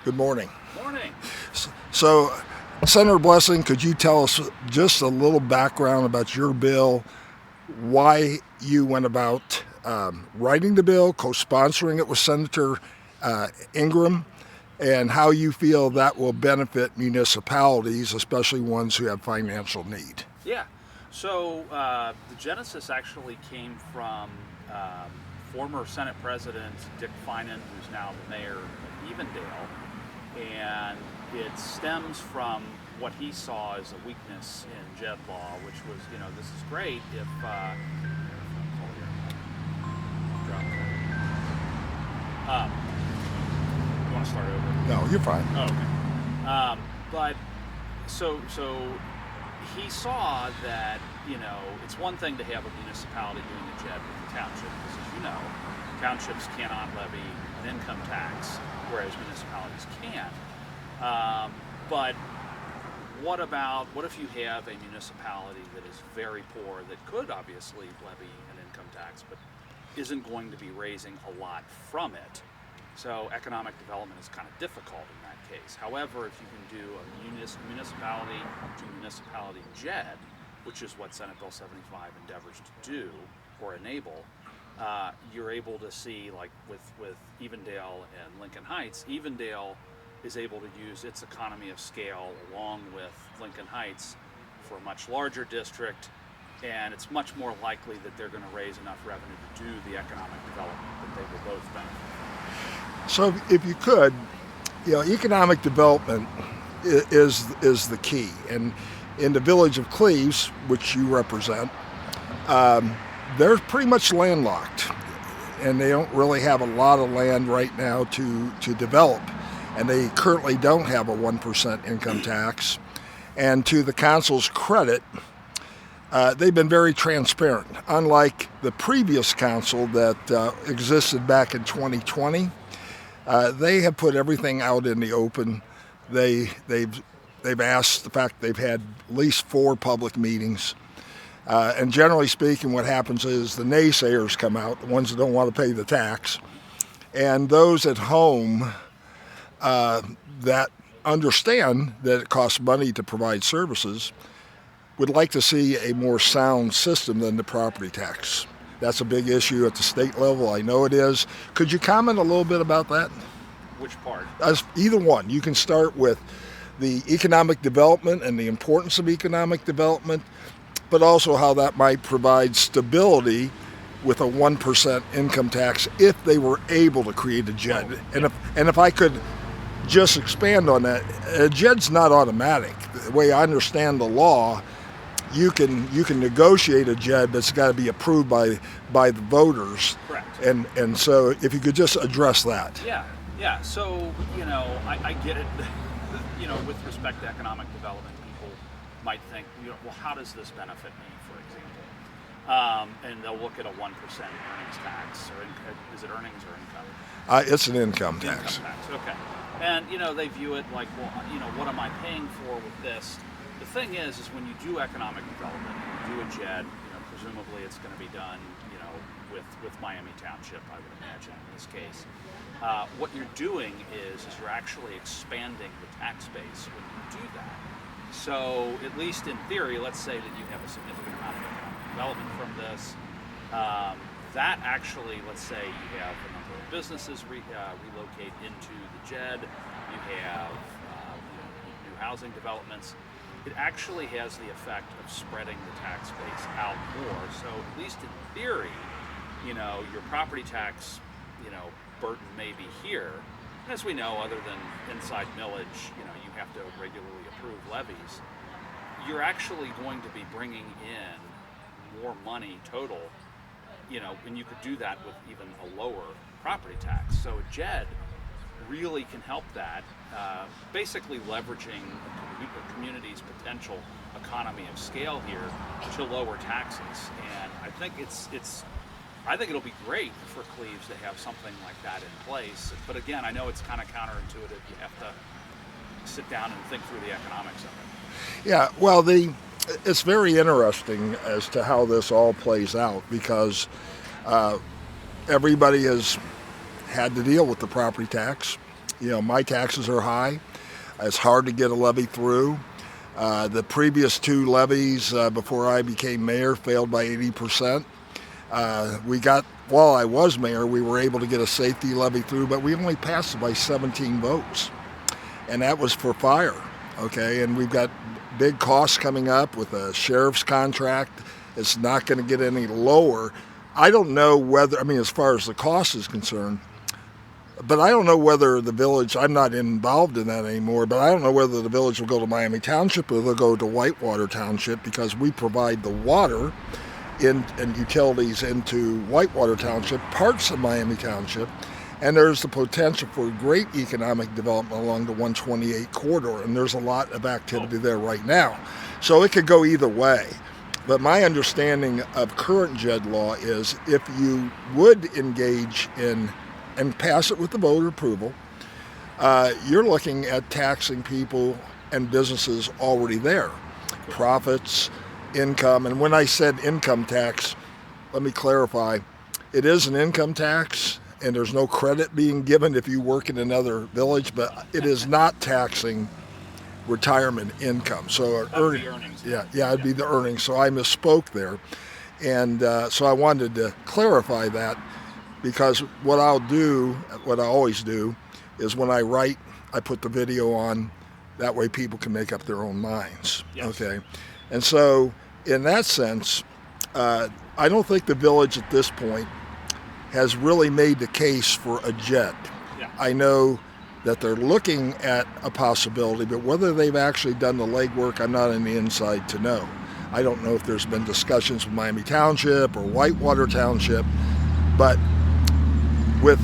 Good morning. Morning. So, Senator Blessing, could you tell us just a little background about your bill, why you went about writing the bill, co-sponsoring it with Senator Ingram, and how you feel that will benefit municipalities, especially ones who have financial need? Yeah. So the genesis actually came from former Senate President Dick Finan, who's now the mayor of Evendale, and it stems from what he saw as a weakness in JEDD law, which was, this is great if you want to start over? No, you're fine. Oh, okay. But so he saw that, it's one thing to have a municipality doing a JEDD with the township, because as you know, townships cannot levy an income tax, whereas municipalities can. But what if you have a municipality that is very poor, that could obviously levy an income tax, but isn't going to be raising a lot from it? So economic development is kind of difficult in that case. However, if you can do a municipality to municipality JEDD, which is what Senate Bill 75 endeavors to do or enable, you're able to see, like with Evendale and Lincoln Heights, Evendale is able to use its economy of scale along with Lincoln Heights for a much larger district, and it's much more likely that they're going to raise enough revenue to do the economic development that they will both benefit from. So, if you could, economic development is the key, and in the Village of Cleves, which you represent, they're pretty much landlocked, and they don't really have a lot of land right now to develop, and they currently don't have a 1% income tax. And to the council's credit, they've been very transparent. Unlike the previous council that existed back in 2020, they have put everything out in the open. They've asked, the fact they've had at least 4 public meetings. And generally speaking, what happens is the naysayers come out, the ones that don't want to pay the tax, and those at home that understand that it costs money to provide services would like to see a more sound system than the property tax. That's a big issue at the state level. I know it is. Could you comment a little bit about that? Which part? Either one. You can start with the economic development and the importance of economic development, but also how that might provide stability with a 1% income tax if they were able to create a JEDD. And if I could just expand on that, a JEDD's not automatic. The way I understand the law, you can negotiate a JEDD, but it's got to be approved by the voters. Correct. And so if you could just address that. Yeah. So, I get it. With respect to economic development, people might think, well, how does this benefit me, for example? And they'll look at a 1% earnings tax, or is it earnings or income? It's an income tax. Income tax, okay. And, they view it like, well, what am I paying for with this? The thing is when you do economic development, you do a JEDD, presumably it's going to be done, with Miami Township, I would imagine in this case. What you're doing is you're actually expanding the tax base when you do that. So at least in theory, let's say that you have a significant amount of economic development from this. That actually, let's say you have a number of businesses relocate into the JEDD. You have new housing developments. It actually has the effect of spreading the tax base out more. So at least in theory, your property tax, burden may be here. And as we know, other than inside millage, you have to regularly approve levies. You're actually going to be bringing in more money total, and you could do that with even a lower property tax. So a JEDD really can help that, basically leveraging the community's potential economy of scale here to lower taxes. And I think I think it'll be great for Cleves to have something like that in place. But again, I know it's kind of counterintuitive. You have to sit down and think through the economics of it. Yeah, well, it's very interesting as to how this all plays out, because everybody has had to deal with the property tax. my taxes are high. It's hard to get a levy through. The previous two levies before I became mayor failed by 80%. While I was mayor, we were able to get a safety levy through, but we only passed it by 17 votes. And that was for fire, okay? And we've got big costs coming up with a sheriff's contract. It's not going to get any lower. I don't know whether, as far as the cost is concerned, but I don't know whether the village, I'm not involved in that anymore, but I don't know whether the village will go to Miami Township or they'll go to Whitewater Township, because we provide the water and utilities into Whitewater Township, parts of Miami Township, and there's the potential for great economic development along the 128 corridor, and there's a lot of activity there right now. So it could go either way. But my understanding of current JEDD law is if you would engage in and pass it with the voter approval, you're looking at taxing people and businesses already there. Profits, income, and when I said income tax, let me clarify, it is an income tax, and there's no credit being given if you work in another village, but it is not taxing retirement income. So earnings. It'd be the earnings. So I misspoke there, and so I wanted to clarify that, because what I always do, is when I write, I put the video on. That way, people can make up their own minds. Yes. Okay, and so in that sense, I don't think the village at this point has really made the case for a JEDD. Yeah. I know that they're looking at a possibility, but whether they've actually done the legwork, I'm not on the inside to know. I don't know if there's been discussions with Miami Township or Whitewater Township, but with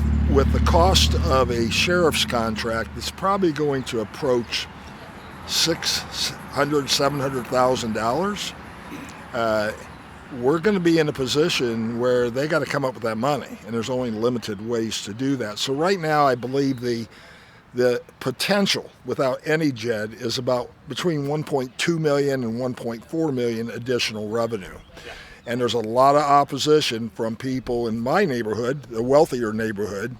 the cost of a sheriff's contract, it's probably going to approach $700,000. We're going to be in a position where they got to come up with that money, and there's only limited ways to do that. So right now, I believe the potential without any JEDD is about between 1.2 million and 1.4 million additional revenue. Yeah. And there's a lot of opposition from people in my neighborhood, the wealthier neighborhood,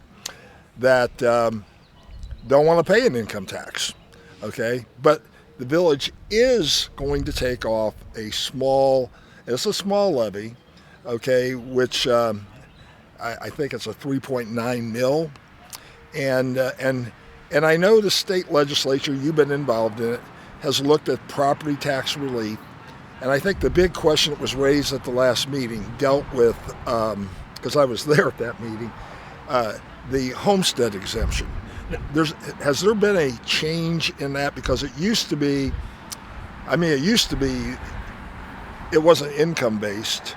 that don't want to pay an income tax. Okay, but the village is going to take off it's a small levy, okay, which I think it's a 3.9 mil, and I know the state legislature, you've been involved in it, has looked at property tax relief, and I think the big question that was raised at the last meeting dealt with, because I was there at that meeting, the homestead exemption. Has there been a change in that? Because it used to be, it wasn't income based,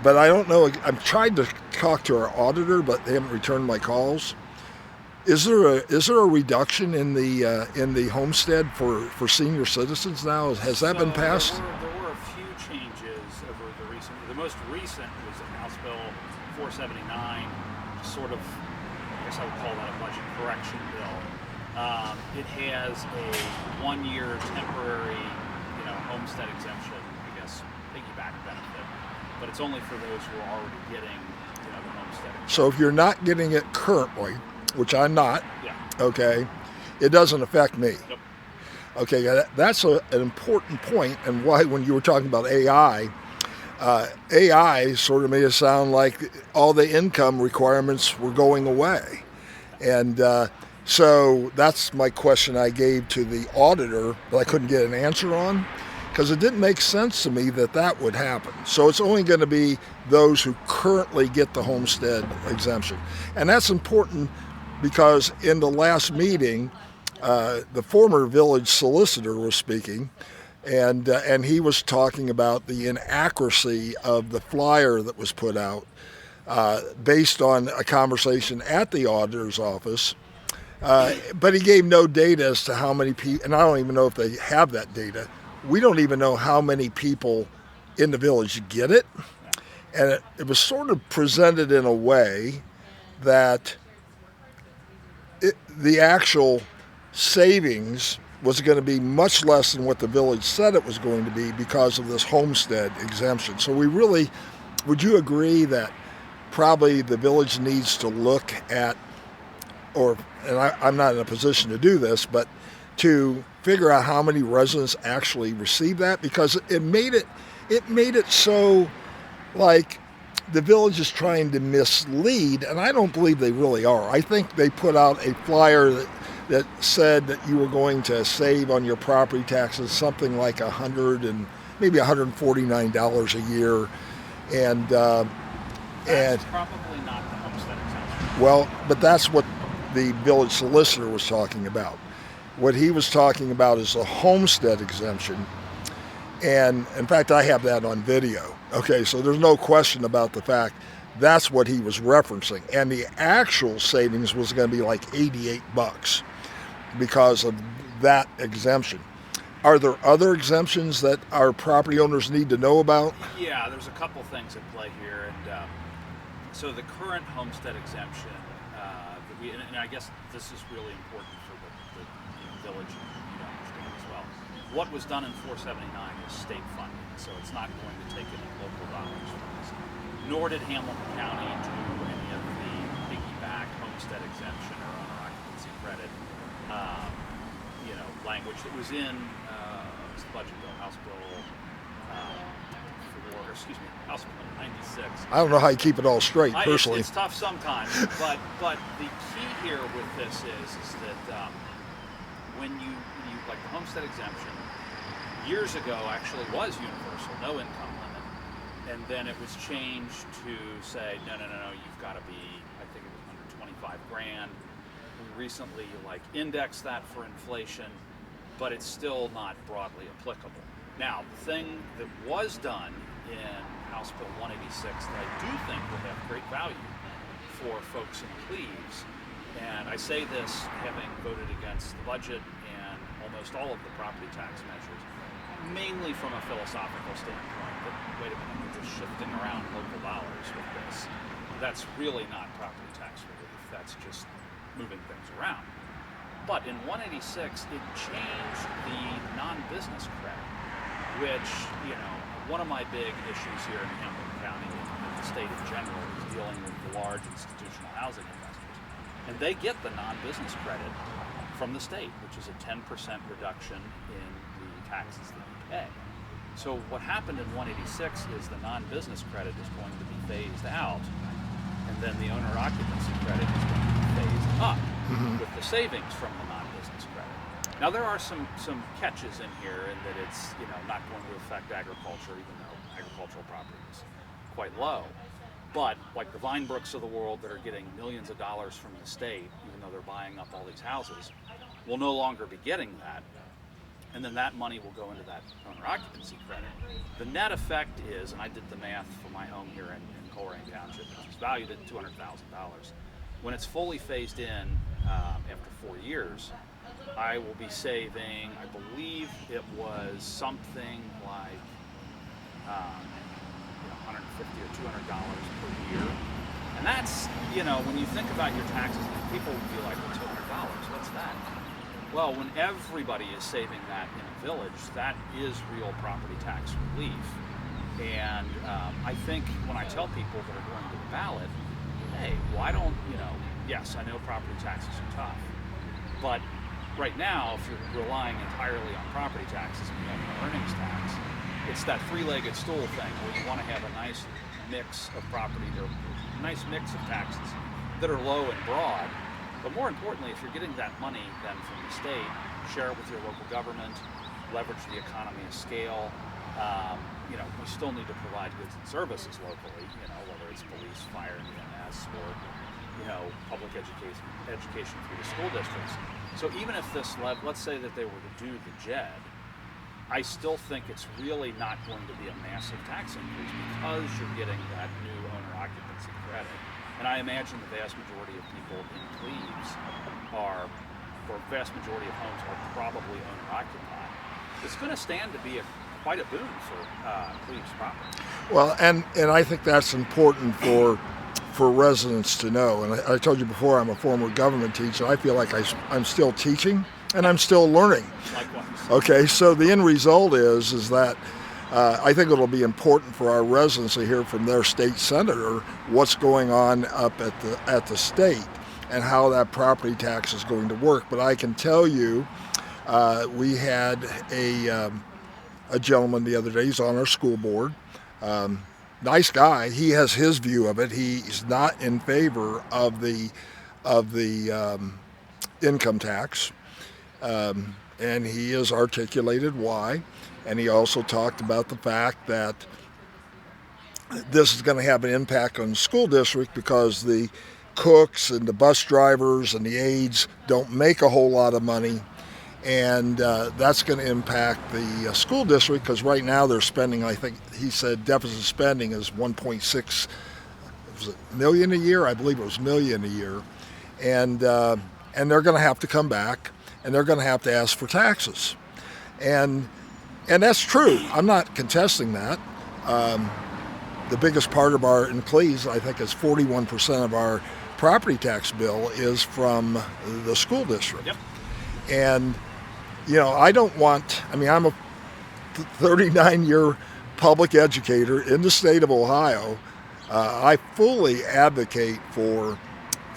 but I don't know. I've tried to talk to our auditor, but they haven't returned my calls. Is there a reduction in the homestead for senior citizens now? Has that been passed? There were a few changes over the recent. The most recent was House Bill 479, sort of, I guess I would call that a budget correction bill. It has a 1-year temporary, homestead exemption, I guess, piggyback benefit, but it's only for those who are already getting, the homestead exemption. So if you're not getting it currently, which I'm not, yeah. Okay, it doesn't affect me. Nope. Okay, that's an important point, and why when you were talking about AI sort of made it sound like all the income requirements were going away. And so that's my question I gave to the auditor that I couldn't get an answer on, because it didn't make sense to me that would happen. So it's only going to be those who currently get the homestead exemption. And that's important because in the last meeting, the former village solicitor was speaking, and he was talking about the inaccuracy of the flyer that was put out based on a conversation at the auditor's office. But he gave no data as to how many people, and I don't even know if they have that data. We don't even know how many people in the village get it. And it was sort of presented in a way that the actual savings was going to be much less than what the village said it was going to be because of this homestead exemption. So would you agree that probably the village needs to look at I'm not in a position to do this, but to figure out how many residents actually received that, because it made it so like the village is trying to mislead, and I don't believe they really are. I think they put out a flyer that said that you were going to save on your property taxes something like maybe $149 a year, and That's probably not the homestead exemption. well, but that's what the village solicitor was talking about. What he was talking about is the homestead exemption. And in fact, I have that on video. Okay, so there's no question about the fact that's what he was referencing. And the actual savings was going to be like $88 because of that exemption. Are there other exemptions that our property owners need to know about? Yeah, there's a couple things at play here, and so the current homestead exemption, and I guess this is really important for the village to understand as well. What was done in 479 is state funding, so it's not going to take any local dollars from this. Nor did Hamilton County do any of the piggyback homestead exemption or owner occupancy credit language that was in the budget bill, House Bill House Bill 96. I don't know how you keep it all straight, personally. It's tough sometimes, but the key here with this is that when you like the homestead exemption years ago actually was universal, no income limit, and then it was changed to say no, you've got to be, I think it was under 25 grand. We recently indexed that for inflation, but it's still not broadly applicable. Now, the thing that was done in House Bill 186 that I do think will have great value for folks in Cleves, and I say this having voted against the budget and almost all of the property tax measures, mainly from a philosophical standpoint, that wait a minute, we're just shifting around local dollars with this. That's really not property tax relief, that's just moving things around. But in 186, it changed the non-business credit, which, one of my big issues here in Hamilton County and the state in general is dealing with the large institutional housing investors. And they get the non-business credit from the state, which is a 10% reduction in the taxes that you pay. So what happened in 186 is the non-business credit is going to be phased out, and then the owner occupancy credit is going to be phased up with the savings from the non-business credit. Now there are some catches in here in that it's not going to affect agriculture, even though agricultural property is quite low. But like the Vinebrooks of the world that are getting millions of dollars from the state, even though they're buying up all these houses, will no longer be getting that. And then that money will go into that owner occupancy credit. The net effect is, and I did the math for my home here in Coleraine Township, which is valued at $200,000. When it's fully phased in after 4 years, I will be saving, I believe it was something like $150 or $200 per year. And that's, when you think about your taxes, people will be like, well, $200, what's that? Well, when everybody is saving that in a village, that is real property tax relief. And I think when I tell people that are going to the ballot, hey, why don't, yes, I know property taxes are tough, but right now, if you're relying entirely on property taxes and you have no earnings tax, it's that three-legged stool thing where you want to have a nice mix of property, or a nice mix of taxes that are low and broad. But more importantly, if you're getting that money then from the state, share it with your local government, leverage the economy of scale. We still need to provide goods and services locally, whether it's police, fire, and EMS, or, public education through the school districts. So even if this, let's say that they were to do the JEDD, I still think it's really not going to be a massive tax increase because you're getting that new owner occupancy credit. And I imagine the vast majority of people in Cleves or vast majority of homes are probably owner occupied. It's going to stand to be quite a boon for Cleves property. Well, and I think that's important for residents to know. And I told you before, I'm a former government teacher. I feel like I'm still teaching and I'm still learning. Likewise. Okay, so the end result is that I think it'll be important for our residents to hear from their state senator what's going on up at the state. and how that property tax is going to work. But I can tell you, we had a gentleman the other day. He's on our school board. Nice guy. He has his view of it. He's not in favor of the income tax, and he has articulated why. And he also talked about the fact that this is going to have an impact on the school district because the cooks and the bus drivers and the aides don't make a whole lot of money, and that's going to impact the school district because right now they're spending, I think he said deficit spending is 1.6 million a year. I believe it was million a year, and they're going to have to come back and they're going to have to ask for taxes, and that's true. I'm not contesting that. The biggest part of our, in Cleves, I think it's 41% of our property tax bill is from the school district. Yep. And, I don't want, I'm a 39-year public educator in the state of Ohio. I fully advocate for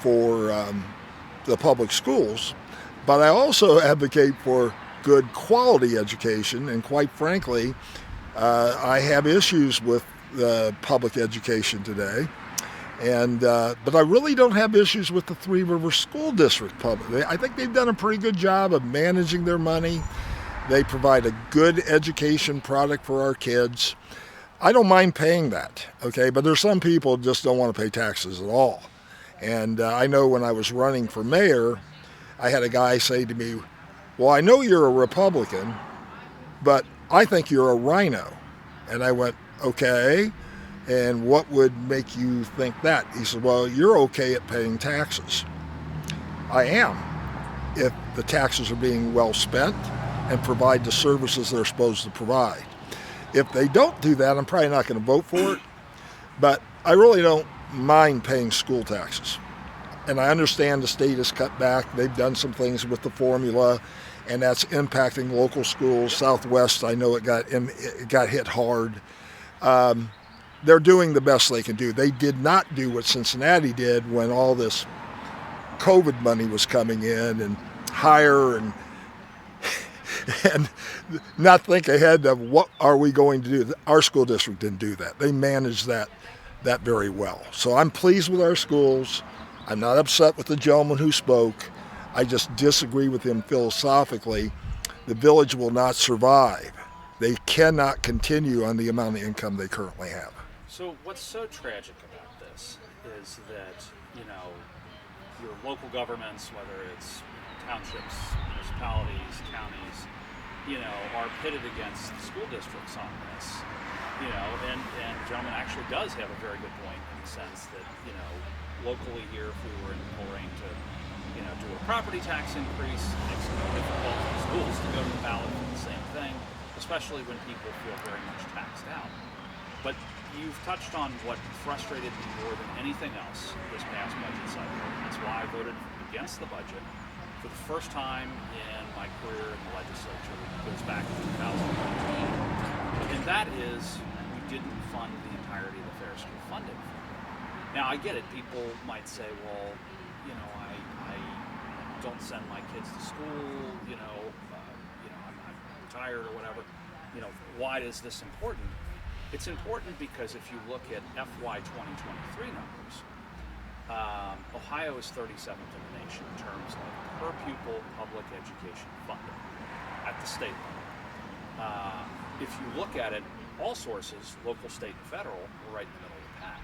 the public schools, but I also advocate for good quality education. And quite frankly, I have issues with public education today, but I really don't have issues with the Three Rivers School District public. I think they've done a pretty good job of managing their money. They provide a good education product for our kids. I don't mind paying that, okay, but there's some people who just don't want to pay taxes at all. And I know when I was running for mayor, I had a guy say to me, well, I know you're a Republican, but I think you're a rhino. And I went, okay, and what would make you think that? He said, well, you're okay at paying taxes. I am, if the taxes are being well spent and provide the services they're supposed to provide. If they don't do that, I'm probably not going to vote for it, but I really don't mind paying school taxes. And I understand the state has cut back. They've done some things with the formula, and that's impacting local schools. Southwest, I know it got hit hard. They're doing the best they can do. They did not do what Cincinnati did when all this COVID money was coming in and hire and not think ahead of what are we going to do. Our school district didn't do that. They managed that very well. So I'm pleased with our schools. I'm not upset with the gentleman who spoke. I just disagree with him philosophically. The village will not survive. They cannot continue on the amount of income they currently have. So what's so tragic about this is that, your local governments, whether it's townships, municipalities, counties, are pitted against school districts on this. And the gentleman actually does have a very good point in the sense that, locally here, if we were in Lorraine to, do a property tax increase, it makes it more difficult for schools to go to the ballot for the same thing, especially when people feel very much taxed out. But you've touched on what frustrated me more than anything else this past budget cycle. That's why I voted against the budget for the first time in my career in the legislature. It goes back to 2019. And that is, we didn't fund the entirety of the Fair School funding. Now, I get it. People might say, well, I don't send my kids to school, I'm retired or whatever. Why is this important? It's important because if you look at FY 2023 numbers, Ohio is 37th in the nation in terms of per pupil public education funding at the state level. If you look at it, all sources, local, state, and federal, we're right in the middle of the pack.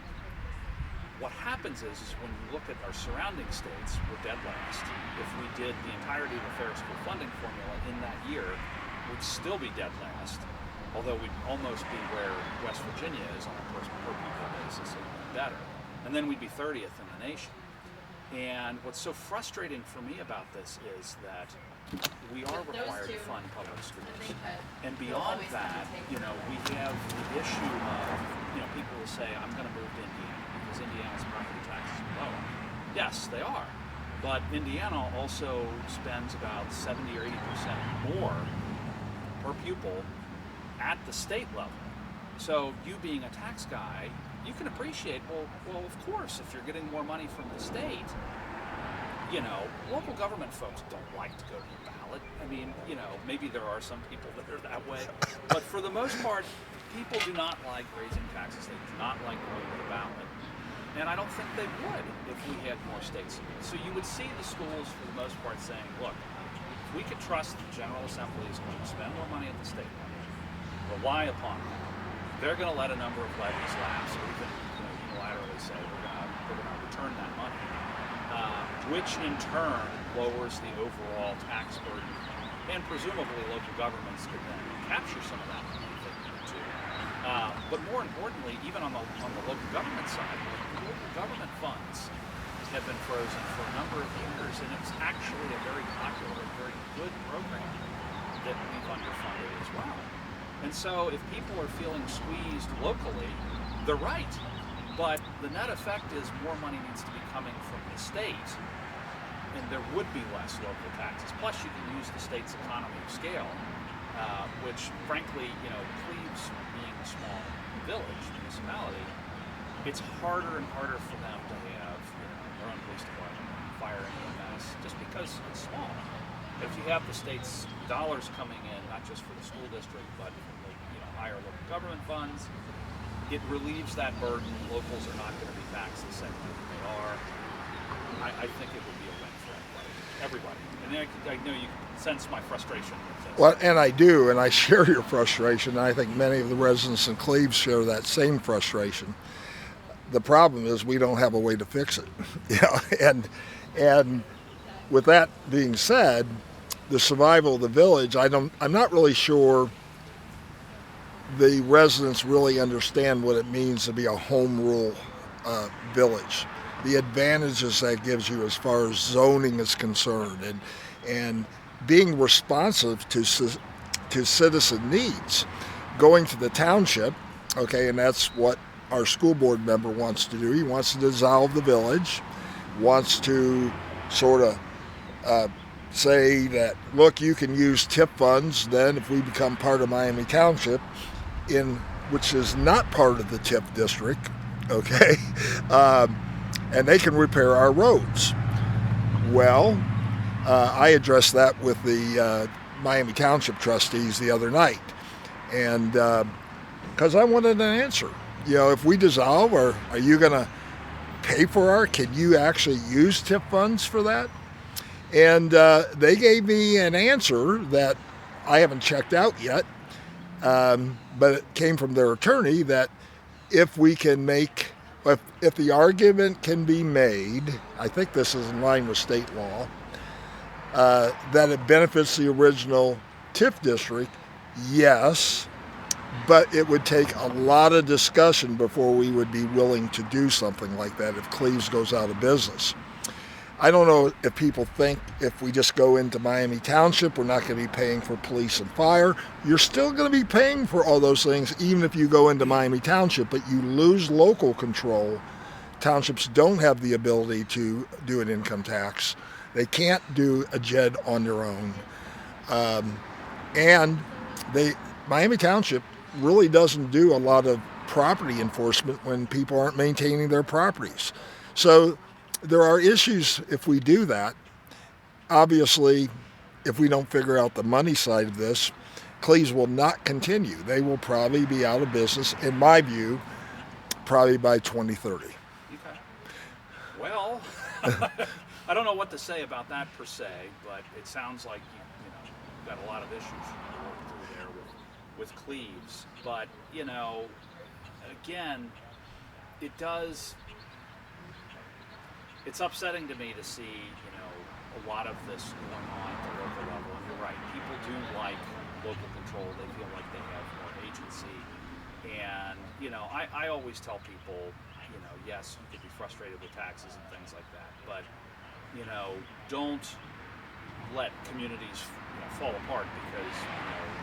What happens is when you look at our surrounding states, we're dead last. If we did the entirety of the Fair School funding formula in that year, we'd still be dead last, although we'd almost be where West Virginia is on a per pupil basis, a little better. And then we'd be 30th in the nation. And what's so frustrating for me about this is that we are required to fund public schools. And beyond that, we have the issue of, people will say, I'm going to move to Indiana because Indiana's property taxes are lower. Yes, they are. But Indiana also spends about 70 or 80% more per pupil at the state level. So you being a tax guy, you can appreciate, well, of course, if you're getting more money from the state, local government folks don't like to go to the ballot. I mean, maybe there are some people that are that way, but for the most part, people do not like raising taxes. They do not like going to the ballot. And I don't think they would if we had more states. So you would see the schools, for the most part, saying, look, if we could trust the General Assembly is going to spend more money at the state level, rely upon them, they're going to let a number of levies lapse, or even unilaterally say we're going to return that money, which in turn lowers the overall tax burden, and presumably local governments could then capture some of that money if they need to. But more importantly, even on the local government side, local government funds have been frozen for a number of years, and it's actually a very popular, very good program that we've underfunded as well. And so if people are feeling squeezed locally, they're right. But the net effect is more money needs to be coming from the state, and there would be less local taxes. Plus, you can use the state's economy of scale, which, frankly, Cleves being a small village, municipality, it's harder and harder for them to have their own police department, fire, and EMS, just because it's small. But if you have the state's dollars coming in, not just for the school district, but from the higher local government funds, it relieves that burden. Locals are not going to be taxed the same way that they are. I think it would be a win for everybody. And I know you can sense my frustration with this. Well, and I do, and I share your frustration. I think many of the residents in Cleves share that same frustration. The problem is we don't have a way to fix it. And with that being said, the survival of the village, I'm not really sure the residents really understand what it means to be a home rule village. The advantages that gives you as far as zoning is concerned, and being responsive to citizen needs. Going to the township, okay, and that's what our school board member wants to do. He wants to dissolve the village, wants to sort of say that, look, you can use TIP funds then if we become part of Miami Township, which is not part of the TIP district, okay, and they can repair our roads. Well, I addressed that with the Miami Township trustees the other night, and because I wanted an answer. If we dissolve, are you going to pay for can you actually use TIP funds for that? And they gave me an answer that I haven't checked out yet, but it came from their attorney that if the argument can be made, I think this is in line with state law, that it benefits the original TIF district, yes, but it would take a lot of discussion before we would be willing to do something like that if Cleves goes out of business. I don't know if people think if we just go into Miami Township, we're not going to be paying for police and fire. You're still going to be paying for all those things, even if you go into Miami Township, but you lose local control. Townships don't have the ability to do an income tax. They can't do a JEDD on their own. And Miami Township really doesn't do a lot of property enforcement when people aren't maintaining their properties. So there are issues if we do that. Obviously, if we don't figure out the money side of this, Cleves will not continue. They will probably be out of business, in my view, probably by 2030. Okay. Well, I don't know what to say about that per se, but it sounds like you've got a lot of issues to work through there with Cleves. But, again, it's upsetting to me to see, a lot of this going on at the local level. And you're right, people do like local control. They feel like they have more agency. And, I always tell people, yes, you could be frustrated with taxes and things like that, but, don't let communities fall apart because,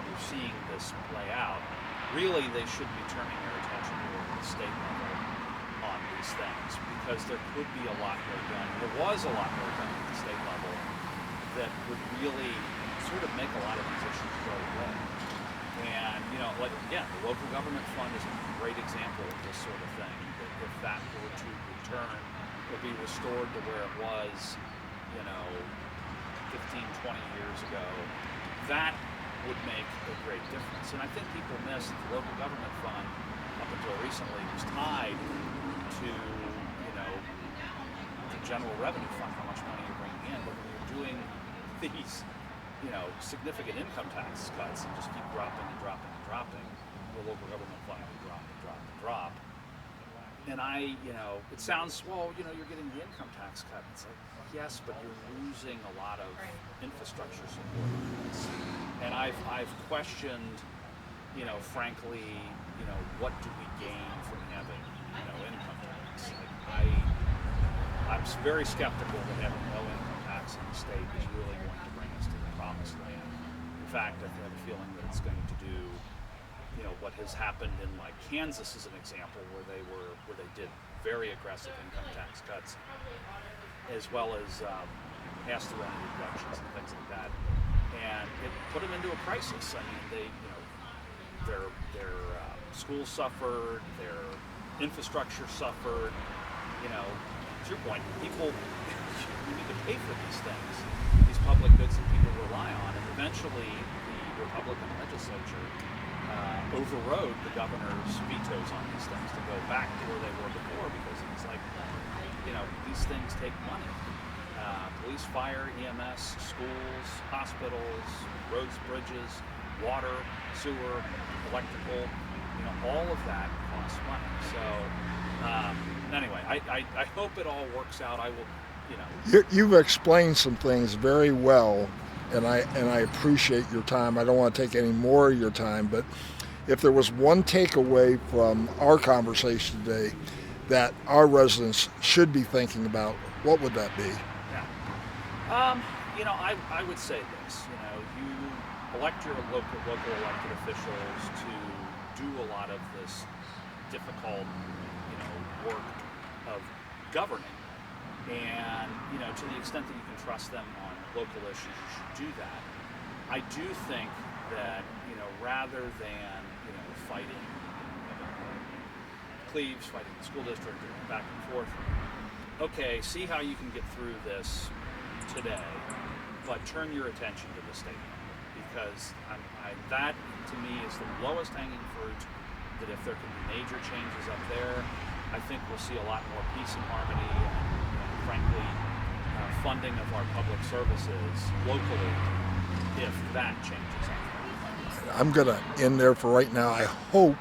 you're seeing this play out. Really, they should be turning their attention more to the state level on these things, because there could be a lot more done. There was a lot more done at the state level that would really sort of make a lot of these issues go away. And, the local government fund is a great example of this sort of thing. That if that were to return or be restored to where it was, 15, 20 years ago, that would make a great difference. And I think people miss that the local government fund, up until recently, was tied to, the general revenue fund, how much money you're bringing in. But when you're doing these, significant income tax cuts and just keep dropping and dropping and dropping, the local government fund will drop and drop and drop. And it sounds, you're getting the income tax cut. It's like, yes, but you're losing a lot of infrastructure support on this. And I've questioned, frankly, what do we gain from having, income tax? I'm very skeptical that having no income tax in the state is really going to bring us to the promised land. In fact, I have a feeling that it's going to do, what has happened in like Kansas as an example, where they did very aggressive income tax cuts, as well as pass-through entity deductions and things like that, and it put them into a crisis. I mean, their schools suffered, their infrastructure suffered. To your point, people you need to pay for these things, these public goods that people rely on, and eventually the Republican legislature overrode the governor's vetoes on these things to go back to where they were before, because it's like, these things take money. Police, fire, EMS, schools, hospitals, roads, bridges, water, sewer, electrical, all of that costs money. So anyway, I hope it all works out. I will, You've explained some things very well, and I appreciate your time. I don't want to take any more of your time, but if there was one takeaway from our conversation today that our residents should be thinking about, what would that be? Yeah. I would say this. You elect your local elected officials to do a lot of this difficult, work of governing, and to the extent that you can trust them on local issues, you should do that. I do think that rather than fighting Cleves, fighting the school district, back and forth, okay, see how you can get through this today, but turn your attention to the state, because that to me is the lowest hanging fruit. That if there can be major changes up there, I think we'll see a lot more peace and harmony, and frankly, funding of our public services locally, if that changes up. I'm going to end there for right now. I hope